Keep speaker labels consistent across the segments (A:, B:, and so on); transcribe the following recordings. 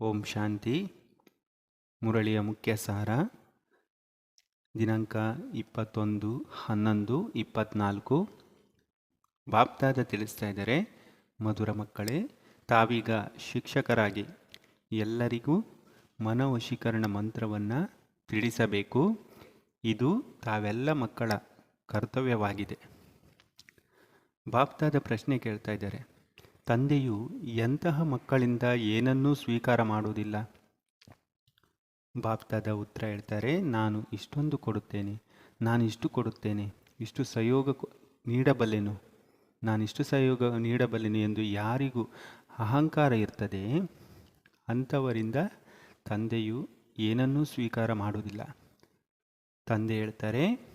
A: ಓಂ ಶಾಂತಿ. ಮುರಳಿಯ ಮುಖ್ಯ ಸಾರ. ದಿನಾಂಕ 21/11/24. ಬಾಪ್ದಾದ ತಿಳಿಸ್ತಾ ಇದ್ದಾರೆ, ಮಧುರ ಮಕ್ಕಳೇ, ತಾವೀಗ ಶಿಕ್ಷಕರಾಗಿ ಎಲ್ಲರಿಗೂ ಮನವಶೀಕರಣ ಮಂತ್ರವನ್ನು ತಿಳಿಸಬೇಕು. ಇದು ತಾವೆಲ್ಲ ಮಕ್ಕಳ ಕರ್ತವ್ಯವಾಗಿದೆ. ಬಾಪ್ದಾದ ಪ್ರಶ್ನೆ ಕೇಳ್ತಾ ಇದ್ದಾರೆ, ತಂದೆಯು ಎಂತಹ ಮಕ್ಕಳಿಂದ ಏನನ್ನೂ ಸ್ವೀಕಾರ ಮಾಡುವುದಿಲ್ಲ? ಬಾಪ್ದಾದ ಉತ್ತರ ಹೇಳ್ತಾರೆ, ನಾನು ಇಷ್ಟೊಂದು ಕೊಡುತ್ತೇನೆ, ನಾನು ಇಷ್ಟು ಕೊಡುತ್ತೇನೆ, ಇಷ್ಟು ಸಹಯೋಗ ನೀಡಬಲ್ಲೆನು, ನಾನಿಷ್ಟು ಸಹಯೋಗ ನೀಡಬಲ್ಲೆನು ಎಂದು ಯಾರಿಗೂ ಅಹಂಕಾರ ಇರ್ತದೆ, ಅಂಥವರಿಂದ ತಂದೆಯು ಏನನ್ನೂ ಸ್ವೀಕಾರ ಮಾಡುವುದಿಲ್ಲ. ತಂದೆ ಹೇಳ್ತಾರೆ,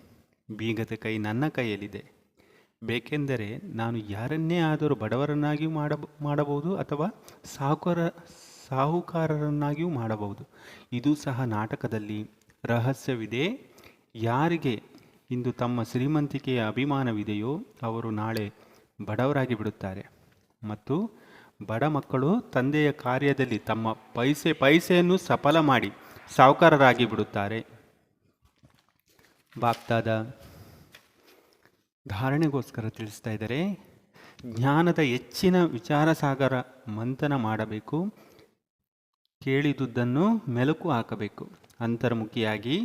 A: ಬೀಗದ ಕೈ ನನ್ನ ಕೈಯಲ್ಲಿದೆ. ಬೇಕೆಂದರೆ ನಾನು ಯಾರನ್ನೇ ಆದರೂ ಬಡವರನ್ನಾಗಿಯೂ ಮಾಡಬಹುದು ಅಥವಾ ಸಾಹುಕಾರರನ್ನಾಗಿಯೂ ಮಾಡಬಹುದು. ಇದು ಸಹ ನಾಟಕದಲ್ಲಿ ರಹಸ್ಯವಿದೆ. ಯಾರಿಗೆ ಇಂದು ತಮ್ಮ ಶ್ರೀಮಂತಿಕೆಯ ಅಭಿಮಾನವಿದೆಯೋ ಅವರು ನಾಳೆ ಬಡವರಾಗಿ ಬಿಡುತ್ತಾರೆ. ಮತ್ತು ಬಡ ಮಕ್ಕಳು ತಂದೆಯ ಕಾರ್ಯದಲ್ಲಿ ತಮ್ಮ ಪೈಸೆಯನ್ನು ಸಫಲ ಮಾಡಿ ಸಾಹುಕಾರರಾಗಿ ಬಿಡುತ್ತಾರೆ. ಬಾಪ್ದಾದ ಧಾರಣೆಗೋಸ್ಕರ ತಿಳಿಸ್ತಾ ಇದ್ದಾರೆ, ಜ್ಞಾನದ ಹೆಚ್ಚಿನ ವಿಚಾರಸಾಗರ ಮಂಥನ ಮಾಡಬೇಕು. ಕೇಳಿದುದನ್ನು ಮೆಲುಕು ಹಾಕಬೇಕು. ಅಂತರ್ಮುಖಿಯಾಗಿ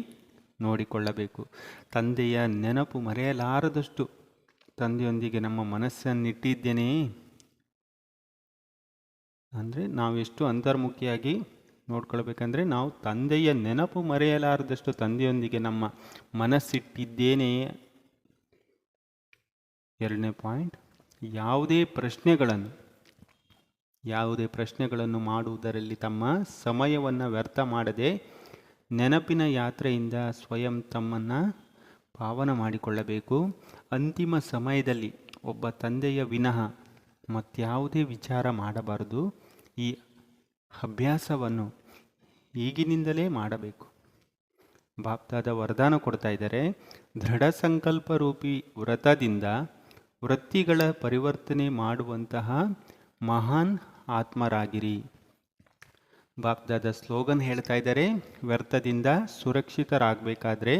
A: ನೋಡಿಕೊಳ್ಳಬೇಕು. ತಂದೆಯ ನೆನಪು ಮರೆಯಲಾರದಷ್ಟು ತಂದೆಯೊಂದಿಗೆ ನಮ್ಮ ಮನಸ್ಸನ್ನಿಟ್ಟಿದ್ದೇನೆ. ಅಂದರೆ ನಾವು ಎಷ್ಟು ಅಂತರ್ಮುಖಿಯಾಗಿ ನೋಡ್ಕೊಳ್ಬೇಕಂದ್ರೆ, ನಾವು ತಂದೆಯ ನೆನಪು ಮರೆಯಲಾರದಷ್ಟು ತಂದೆಯೊಂದಿಗೆ ನಮ್ಮ ಮನಸ್ಸಿಟ್ಟಿದ್ದೇನೆಯೇ. ಎರಡನೇ ಪಾಯಿಂಟ್, ಯಾವುದೇ ಪ್ರಶ್ನೆಗಳನ್ನು ಮಾಡುವುದರಲ್ಲಿ ತಮ್ಮ ಸಮಯವನ್ನು ವ್ಯರ್ಥ ಮಾಡದೆ ನೆನಪಿನ ಯಾತ್ರೆಯಿಂದ ಸ್ವಯಂ ತಮ್ಮನ್ನು ಪಾವನ ಮಾಡಿಕೊಳ್ಳಬೇಕು. ಅಂತಿಮ ಸಮಯದಲ್ಲಿ ಒಬ್ಬ ತಂದೆಯ ವಿನಃ ಮತ್ಯಾವುದೇ ವಿಚಾರ ಮಾಡಬಾರದು. ಈ ಅಭ್ಯಾಸವನ್ನು ಈಗಿನಿಂದಲೇ ಮಾಡಬೇಕು. ಬಾಪ್ದಾದ ವರದಾನ ಕೊಡ್ತಾ ಇದ್ದಾರೆ, ದೃಢ ಸಂಕಲ್ಪ ರೂಪಿ ವ್ರತದಿಂದ ವೃತ್ತಿಗಳ ಪರಿವರ್ತನೆ ಮಾಡುವಂತಹ ಮಹಾನ್ ಆತ್ಮರಾಗಿರಿ. ಬಾಪ್ದಾದ ಸ್ಲೋಗನ್ ಹೇಳ್ತಾ ಇದ್ದಾರೆ, ವ್ಯರ್ಥದಿಂದ ಸುರಕ್ಷಿತರಾಗಬೇಕಾದ್ರೆ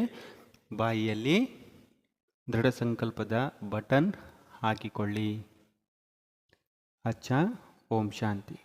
A: ಬಾಯಿಯಲ್ಲಿ ದೃಢ ಸಂಕಲ್ಪದ ಬಟನ್ ಹಾಕಿಕೊಳ್ಳಿ. ಅಚ್ಚಾ. ಓಂ ಶಾಂತಿ.